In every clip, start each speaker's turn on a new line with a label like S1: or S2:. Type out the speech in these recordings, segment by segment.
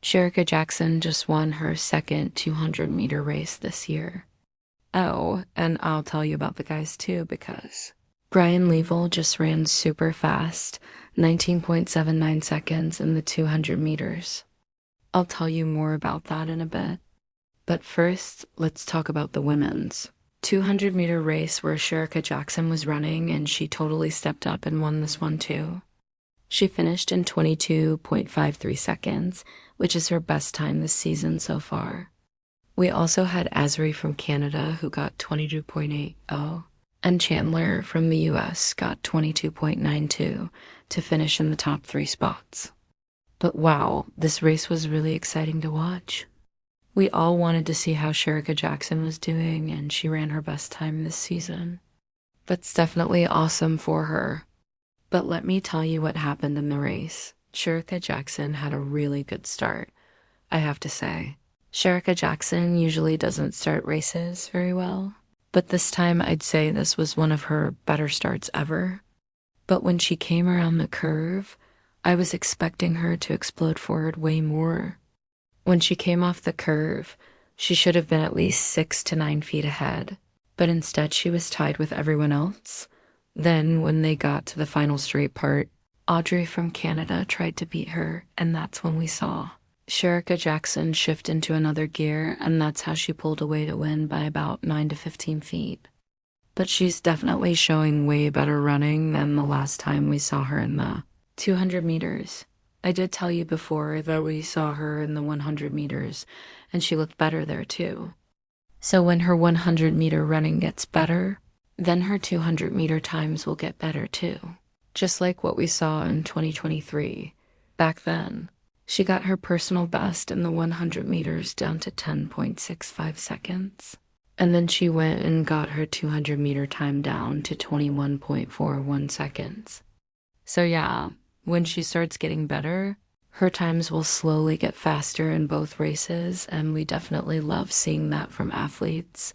S1: Shericka Jackson just won her second 200-meter race this year. Oh, and I'll tell you about the guys too because Brian Leavell just ran super fast, 19.79 seconds in the 200 meters. I'll tell you more about that in a bit. But first, let's talk about the women's 200-meter race where Shericka Jackson was running, and she totally stepped up and won this one too. She finished in 22.53 seconds, which is her best time this season so far. We also had Asri from Canada who got 22.80, and Chandler from the US got 22.92 to finish in the top 3 spots. But wow, this race was really exciting to watch. We all wanted to see how Shericka Jackson was doing, and she ran her best time this season. That's definitely awesome for her. But let me tell you what happened in the race. Shericka Jackson had a really good start, I have to say. Shericka Jackson usually doesn't start races very well, but this time I'd say this was one of her better starts ever. But when she came around the curve, I was expecting her to explode forward way more. When she came off the curve, she should have been at least 6 to 9 feet ahead, but instead she was tied with everyone else. Then, when they got to the final straight part, Audrey from Canada tried to beat her, and that's when we saw Shericka Jackson shift into another gear, and that's how she pulled away to win by about 9 to 15 feet. But she's definitely showing way better running than the last time we saw her in the 200 meters. I did tell you before that we saw her in the 100 meters, and she looked better there too. So when her 100-meter running gets better, then her 200-meter times will get better too. Just like what we saw in 2023. Back then, she got her personal best in the 100 meters down to 10.65 seconds. And then she went and got her 200-meter time down to 21.41 seconds. So yeah, when she starts getting better, her times will slowly get faster in both races, and we definitely love seeing that from athletes.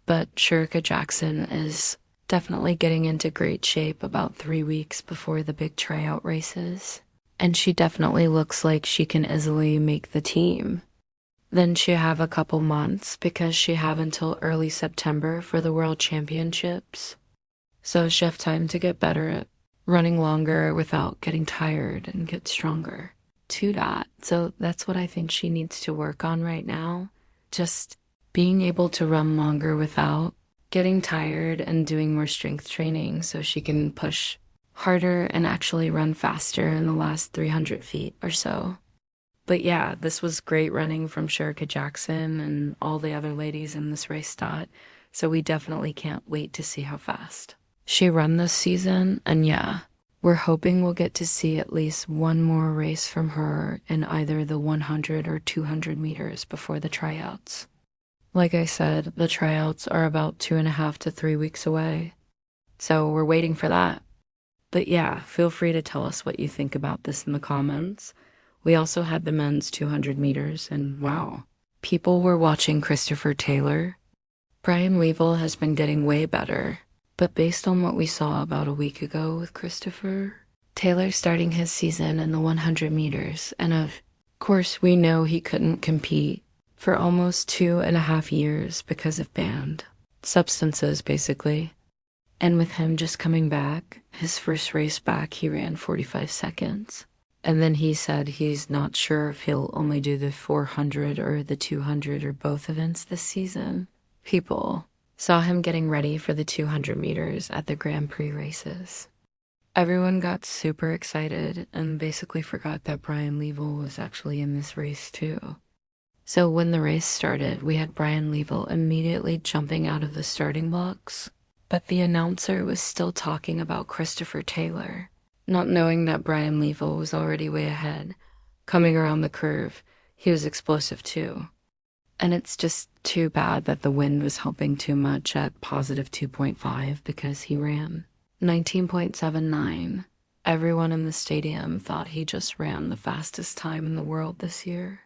S1: But Shericka Jackson is definitely getting into great shape about 3 weeks before the big tryout races. And she definitely looks like she can easily make the team. Then she have a couple months because she have until early September for the World Championships. So she have time to get better at running longer without getting tired and get stronger. To that. So that's what I think she needs to work on right now. Just being able to run longer without getting tired and doing more strength training so she can push harder and actually run faster in the last 300 feet or so. But yeah, this was great running from Shericka Jackson and all the other ladies in this race thought, so we definitely can't wait to see how fast she run this season. And yeah, we're hoping we'll get to see at least one more race from her in either the 100 or 200 meters before the tryouts. Like I said, the tryouts are about 2.5 to 3 weeks away, so we're waiting for that. But yeah, feel free to tell us what you think about this in the comments. We also had the men's 200 meters, and wow, people were watching Christopher Taylor. Brian Leavell has been getting way better, but based on what we saw about a week ago with Christopher, Taylor's starting his season in the 100 meters, and of course we know he couldn't compete for almost 2.5 years because of banned substances, basically. And with him just coming back, his first race back, he ran 45 seconds. And then he said he's not sure if he'll only do the 400 or the 200 or both events this season. People saw him getting ready for the 200 meters at the Grand Prix races. Everyone got super excited and basically forgot that Brian Leavell was actually in this race too. So when the race started, we had Brian Leavell immediately jumping out of the starting blocks, but the announcer was still talking about Christopher Taylor. Not knowing that Brian Leavell was already way ahead. Coming around the curve, he was explosive too. And it's just too bad that the wind was helping too much at positive 2.5 because he ran 19.79. Everyone in the stadium thought he just ran the fastest time in the world this year.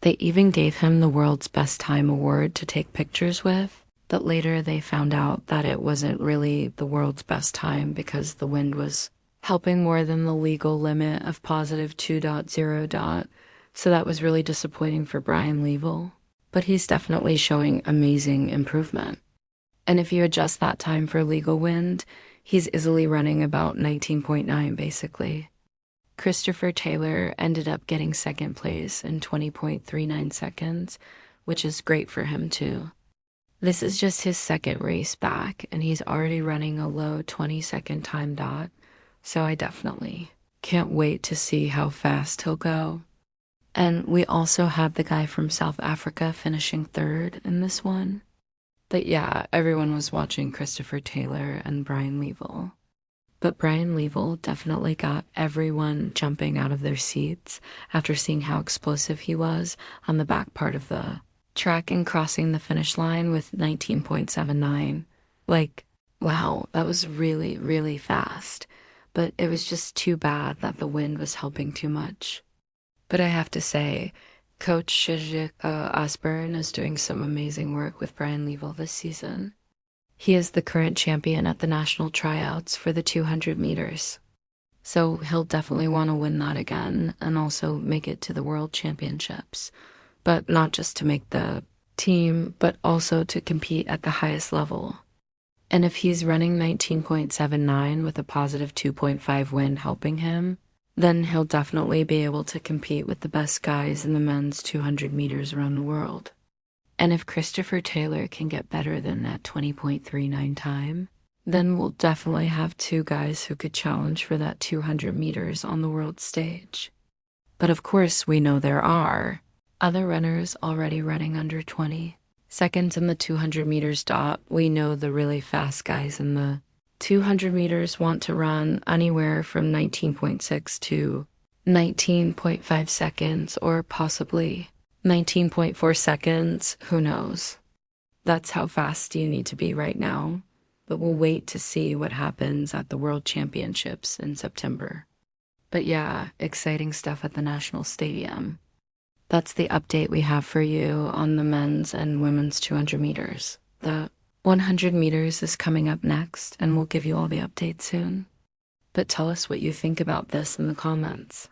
S1: They even gave him the world's best time award to take pictures with, but later they found out that it wasn't really the world's best time because the wind was helping more than the legal limit of positive 2.0. So that was really disappointing for Brian Leavell, but he's definitely showing amazing improvement. And if you adjust that time for legal wind, he's easily running about 19.9 basically. Christopher Taylor ended up getting second place in 20.39 seconds, which is great for him too. This is just his second race back, and he's already running a low 20-second time dot, so I definitely can't wait to see how fast he'll go. And we also have the guy from South Africa finishing third in this one. But yeah, everyone was watching Christopher Taylor and Brian Leavell. But Brian Leavell definitely got everyone jumping out of their seats after seeing how explosive he was on the back part of the track and crossing the finish line with 19.79. Like, wow, that was really, really fast. But it was just too bad that the wind was helping too much. But I have to say, Coach Shericka Jackson is doing some amazing work with Brian Leavell this season. He is the current champion at the national tryouts for the 200 meters. So he'll definitely want to win that again and also make it to the World Championships. But not just to make the team, but also to compete at the highest level. And if he's running 19.79 with a positive 2.5 wind helping him, then he'll definitely be able to compete with the best guys in the men's 200 meters around the world. And if Christopher Taylor can get better than that 20.39 time, then we'll definitely have two guys who could challenge for that 200 meters on the world stage. But of course, we know there are other runners already running under 20 seconds in the 200 meters dot. We know the really fast guys in the 200 meters want to run anywhere from 19.6 to 19.5 seconds or possibly 19.4 seconds, who knows? That's how fast you need to be right now, but we'll wait to see what happens at the World Championships in September. But yeah, exciting stuff at the National Stadium. That's the update we have for you on the men's and women's 200 meters. The 100 meters is coming up next, and we'll give you all the updates soon. But tell us what you think about this in the comments.